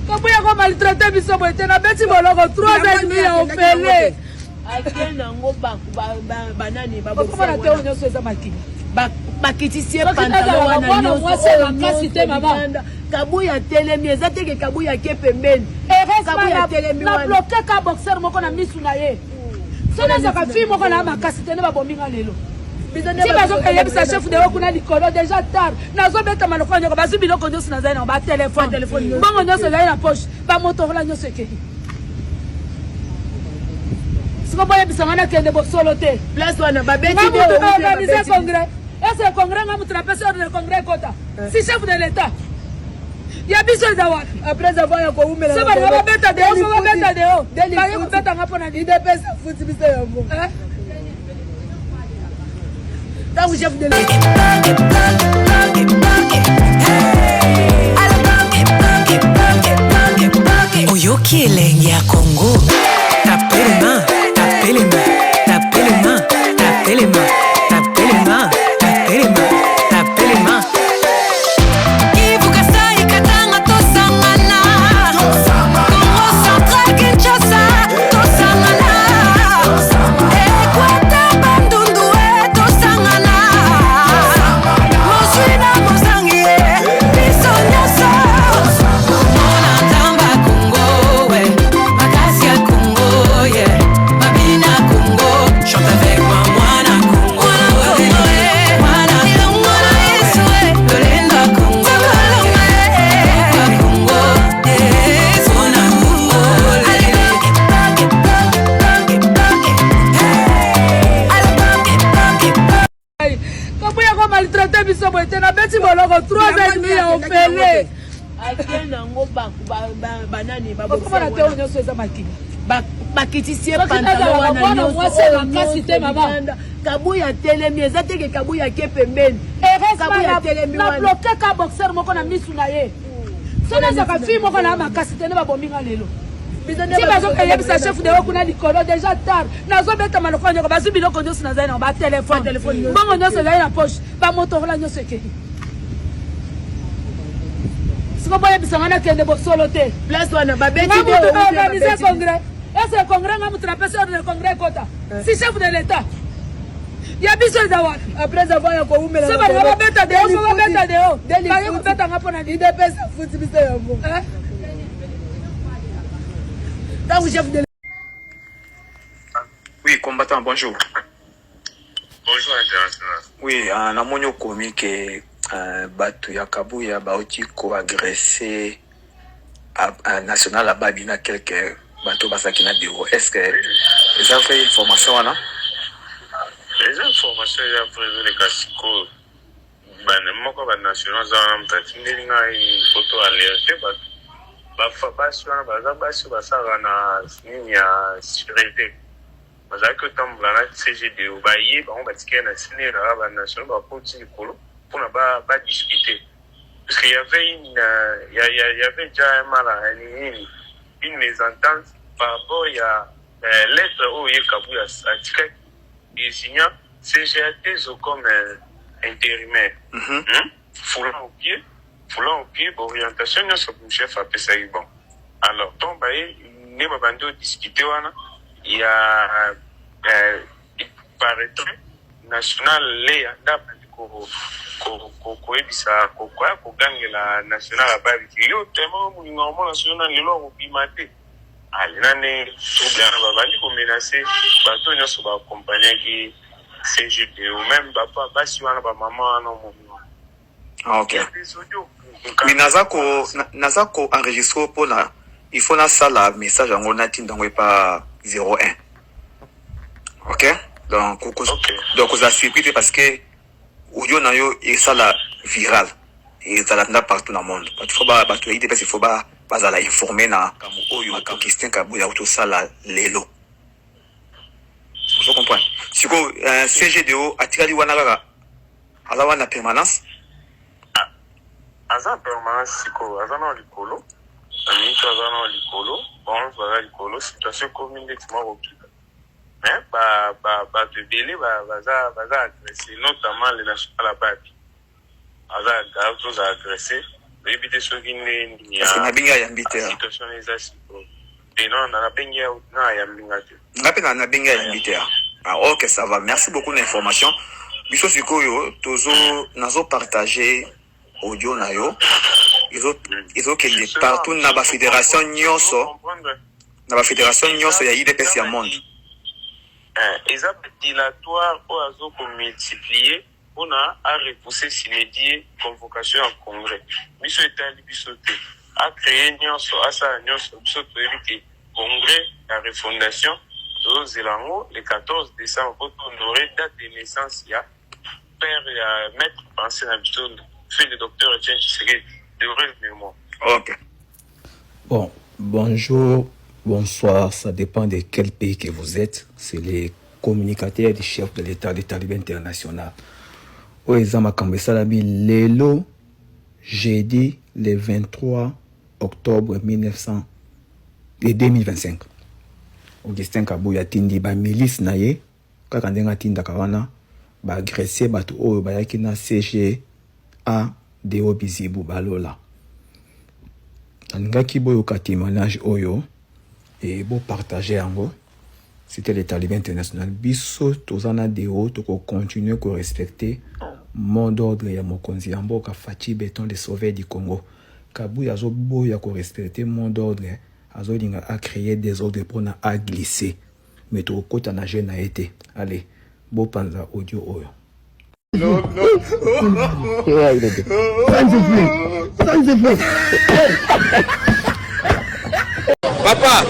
Comment il a maltraité biso boite na beti boloko 3 ans et demi ya opélé. Akena ngo banani Comment na te onyo so za makini. Bakitisie pantalon wana mwasi la kasi te mama. Kabuya telemi ezate ke kabuya ke pembeni. Kabuya telemi wana. Na bloquer ka boxer moko na misu na ye. Sona za ka fi moko na makasi te ne ba bominga lelo. Si bazo kaya bisa chef de okuna likolo déjà tard. Nazo beta maloko nyoko basu biloko nyoso na zaina ba téléphone. Bongo nyoso zaina poche. Ba Motorola nyoso ekeki. Siko boye bisa ngana kende bo solo te. Place wana ba beti de organiser congrès. Est-ce que le congrès va me trapper sur le congrès Kota? Si chef de l'État. Il y a besoin d'avoir. Après avoir un coup, mais ça va mettre de haut, ça va mettre de haut. Dès que vous faites un rapport à l'idée, ça fout du bise à vous. Dans le chef de l'État. Oyoki elengi ya Congo. Tapez les mains, tapez les mains, tapez les mains, tapez les mains, tapez les mains. maltraité biso boite na beti boloko 3 ans et demi ya opélé. Akena ngo banani Comment na te onyo so za makini. Bakitisie pantalon wana mwasi la kasi te mama. Kabuya telemi ezate ke kabuya ke pembeni. Kabuya telemi wana. Na bloquer ka boxer moko na misu na ye. Sona za ka fi moko na makasi te ne ba bominga lelo. Si bazo kaya bisa chef de okuna likolo déjà tard. Nazo beta maloko nyoko basu biloko nyoso na zaina ba téléphone. Bongo nyoso zaina poche. Ba Motorola nyoso ekeki. Siko boye bisa ngana kende bo solo te. Place wana ba beti de organiser congrès. Est-ce que le congrès va me trapper sur le congrès Kota? Si chef de l'État. Il y a besoin d'avoir. Après avoir un coup, mais ça va mettre de haut, ça va mettre de haut. Dès que vous faites un rapport à l'idée, ça fout du bise à vous. Oui, combattant, bonjour. Bonjour, international. Oui, na monyo komi ke batu ya Kabuya baoti ko agresser à national à babina quelques bateaux basaki na bureau. Est-ce que les avez fait information wana? Les informations ya prévu les casco bana moko ba national za mtatindeli ngai photo alerte ba fa basi wana baza basi basara na nini ya sécurité. Bazaki otambula na CGD baye bango batike na sinera ba national ba poti likolo pour ba discuter. Parce qu'il y avait il y avait déjà une mésentente par rapport à lettre où il y a Kabuya Atika et signant CGT comme intérimaire. Foulant au pied, orientation, nous chef à PSAI. Bon. Alors, donc, nous avons discuté, il y a, il paraîtrait, national, les koyebisa kokoya kogangela national ababiki yo tellement mulingo national lelo kopimate alinane tobliana babandi komenacer bato nyonso baakompagne ki CGD ou même papa basi wana bamama wana momo. Ok. Oui, nazako enregistré pour la il faut na sala message en onati ndongo pas 01. Ok? Donc vous a surpris parce que audio na yo et ça la viral et ça la partout dans le monde. Il faut pas parce que il faut pas la informer na comme oyo ka Christian Kabuya tout ça la lelo. Vous comprenez? Si ko CGDO atikali wana kaka ala wana permanence aza permanence siko aza na likolo ami to aza na likolo bon aza likolo situation commune moko mais de délai baza agressé notamment les national babi aza agressé Éviter ce qui n'est parce que nabinga yambite situation les asipo et non na benga na yambinga tu ngapena nabinga yambite ah ok ça va merci beaucoup l'information biso sikoyo tozo nazo partager audio na yo ils ont kende partout na ba fédération nyonso ya IDPS ya monde ils ont dilatoire au azo ko multiplier on a repousser s'inédit convocation en congrès biso etali biso te a créé nyonso asa nyonso biso to éviter congrès la refondation de Zelango le 14 décembre pour honorer date de naissance ya père ya maître pensé na biso fait le docteur Etienne Tshisekedi de vrai mémoire. OK. Bon, bonjour, bonsoir, ça dépend de quel pays que vous êtes. C'est les communicateurs du chef de l'État, des talibans international. Oezama Kambesalabi, Lelo, jeudi, le 23 octobre 2025. Augustin Kabouya Tindi, ba milice naye, kakandenga tinda kawana, ba agressé, ba tout oyo, ba yakina CG, A, Deo Bizibu, Balola. Nangaki boyo katimanage oyo, et beau partager en gros. C'était les talibans international. Biso, tozana Deo, toko continuer à respecter mot d'ordre ya mokonzi yambo ka Fachi Béton de sauver du Congo. Kabouya zo boya ko respecter mot d'ordre, azo linga a créer des ordres pour na a glisser. Mais toko kota na jeune a été. Allez, beau panza audio oyo. Non. Papa,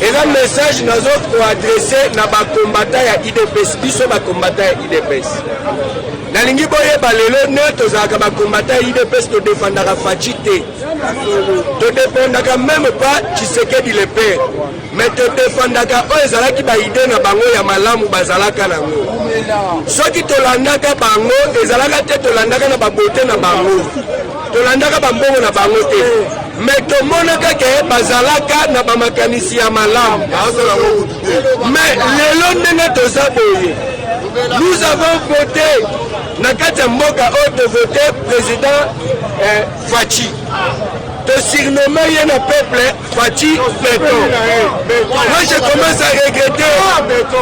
et un message nous avons adressé à ba combattant ya IDPS, biso ba combattant ya IDPS. Na lingi boye balelo ne tozaka ba combattant ya IDPS to défendra Fachi te. To défendra même pas Tshisekedi le père. Mais te défendra o ezalaki ba idée na bango ya malamu bazalaka nango. Soki tolandaka bango ezalaka te tolandaka na babote na bango. Tolandaka bambongo na bango te. Mais tomonaka ke bazalaka na bamakanisi ya malamu. Mais lelo ndenge toza boye. Nous avons voté na kati ya mboka oyo tovote président Fachi. De surnommer un peuple Fachi Béton. Moi je commence à regretter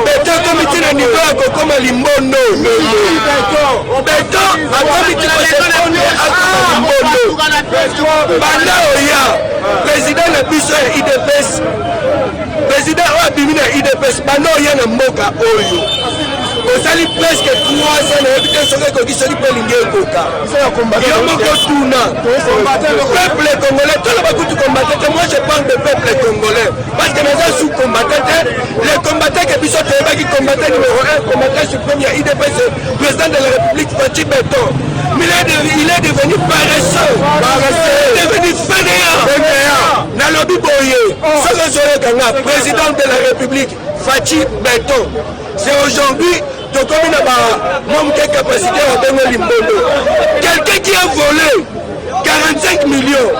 Béton comme il est au niveau à Kokoma Limbondo. Béton a comme il est à Limbondo. Banda Oya, président de Biso IDPS, président Abimina IDPS, Banda Oya na Moka Oyo. Osali presque 3 ans na éviter ce que Kokisoli Pelingue Koka. Yomoko Tuna. Peuple congolais, tout le monde combattant. Moi je parle de peuple congolais. Parce que nous sommes sous-combattants. Les combattants qui sont qui combattaient numéro 1, combattant suprême, il y a IDPS, président de la République, Fachi Béton. Mais il est devenu paresseux. Il est devenu fainéant. Dans le Biboye, président de la République, Fachi Béton. C'est aujourd'hui, donc comme il y a mon capacité à donner l'imbondo. Quelqu'un qui a volé 45 millions,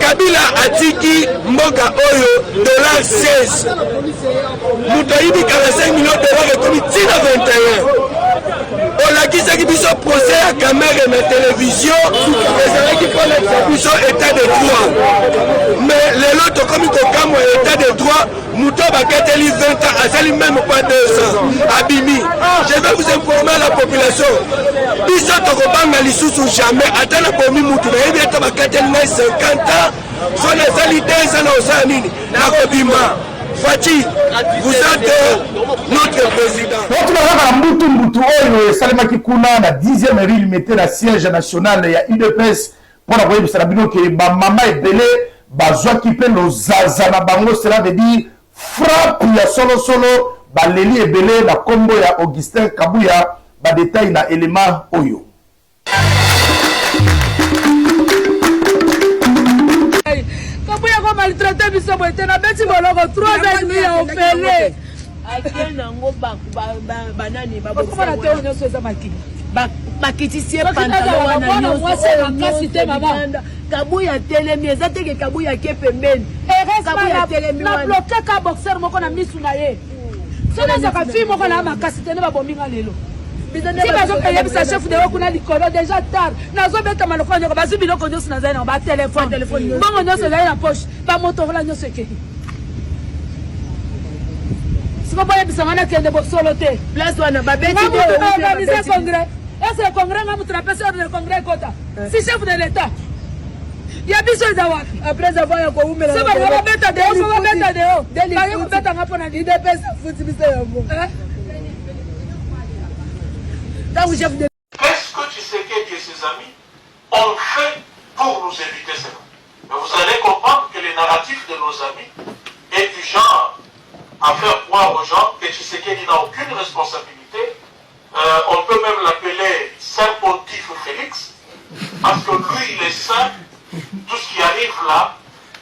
Kabila a dit qu'il Mboka Oyo, $16. Moutaïbi 45 millions de dollars et comme il dit à 21. On a dit qu'il y a procès à caméra et la télévision, et qu'il faut l'exécution état de droit. Mais les autres, comme ils ont état de droit, Mouta Bakateli 20 ans, à même pas 2 ans. Abimi, je vais vous informer à la population. Ils sont au Robanga Lissoussou jamais, attends la pomme Moutou, mais il y a 50 ans, sur les alités, ça n'a pas nini. La Robima. Fachi, vous êtes notre président. Salimaki Kuna, la 10e limité la siège national ya IDPS pour la voyer Salabino que ba mama est belé, ba qui peut nos zazana bango, cela veut dire frappe ya solo, ba leli est belé, la combo ya Augustin Kabouya, ba détail na élément oyo. Kabouya ko maltraité biso boite na beti boloko 3 ans et demi ya opélé. Akenango banani Comment la théorie ne se fait pas qui? bakitisie pantalon Kabouya telemi ezate ke Kabouya ke pembeni Kabouya telemi na bloqué ka boxeur moko na misu na ye. Sona za ka fi moko na makasi tene ba bominga lelo. Si bazokeyebisa chef de okuna likolo déjà tard nazobeta maloko nyoko bazwi biloko nyonso nazali na batelefone bongo nyonso ezali na poche bamotorola nyonso ekei siko boyebisanga nakende bosolo te place wana babetorganize congrès ese le congrès nga mutu napesi ordre le congrès ekota si chef de l'état ya biso eza wapi après avoir ya koumela se bango babeta deo so babeta deo baye kobetanga mpo na idps futi biso yango ntango chef de Qu'est-ce que Tshisekedi et ses amis ont fait pour nous éviter cela? Mais vous allez comprendre que le narratif de nos amis est du genre à faire croire aux gens que Tshisekedi n'a aucune responsabilité. On peut même l'appeler Saint Pontife Félix, parce que lui, il est saint. Tout ce qui arrive là,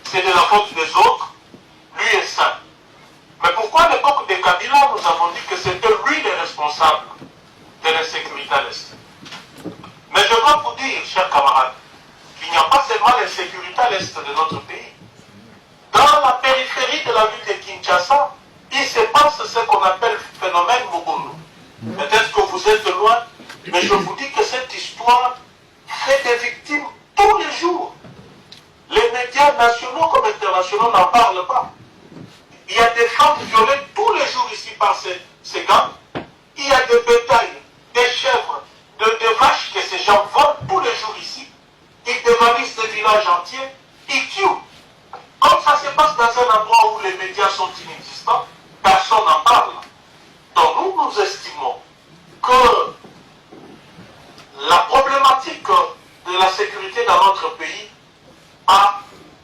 c'est de la faute des autres. Lui est saint. Mais pourquoi à l'époque de Kabila, nous avons dit que c'était lui le responsable de l'insécurité à l'Est? Mais je dois vous dire, chers camarades, qu'il n'y a pas seulement l'insécurité à l'Est de notre pays. Dans la périphérie de la ville de Kinshasa, il se passe ce qu'on appelle le phénomène Mogono. Peut-être que vous êtes loin, mais je vous dis que cette histoire fait des victimes tous les jours. Les médias nationaux comme internationaux n'en parlent pas. Il y a des femmes violées tous les jours ici par ces gangs. Il y a des bétails, des chèvres, des vaches que ces gens volent tous les jours ici. Ils dévalisent des villages entiers, ils tuent. Comme ça se passe dans un endroit où les médias sont inexistants, personne n'en parle. Donc nous estimons que la problématique de la sécurité dans notre pays a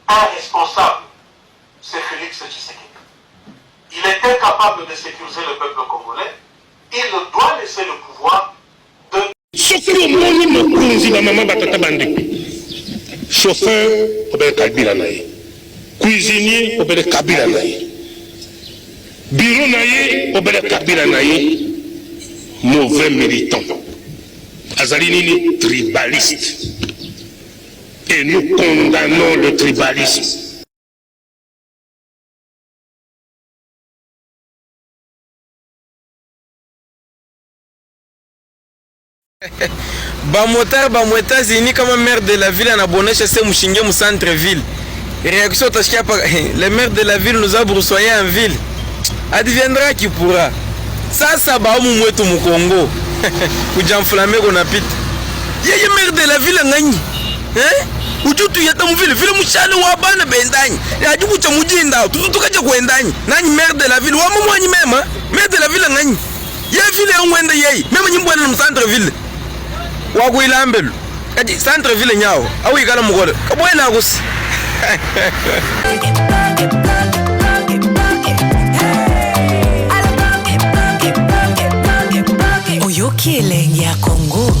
un responsable, c'est Félix Tshisekedi. Il est incapable de sécuriser le peuple congolais, il doit laisser le pouvoir de... Chauffeur, cuisinier, bureau mauvais militant. Azalinini tribaliste. Et nous condamnons le tribalisme. Bamotar bamo États-Unis comme maire de la ville en abonné chez Mouchingue au centre-ville. Réaction Tachkia, le maire de la ville nous a broussoyé en ville. Adviendra qui pourra. Ça ba mu mwetu mu Congo. Kujamflamer qu'on a pite. Yeye maire de la ville ngani. Ujutu yata mu ville mushale wa bana bendanyi. Ya juku cha mujinda tutukaje kuendanyi. Nani maire de la ville wa mu mwanyi mema. Maire de la ville ngani. Ye ville ngwenda yeye. Mema nyimbo na centre-ville. Waguilambelu kati centre ville nyao au ikala mugole kabwena akusi Oyoki elenge ya Congo.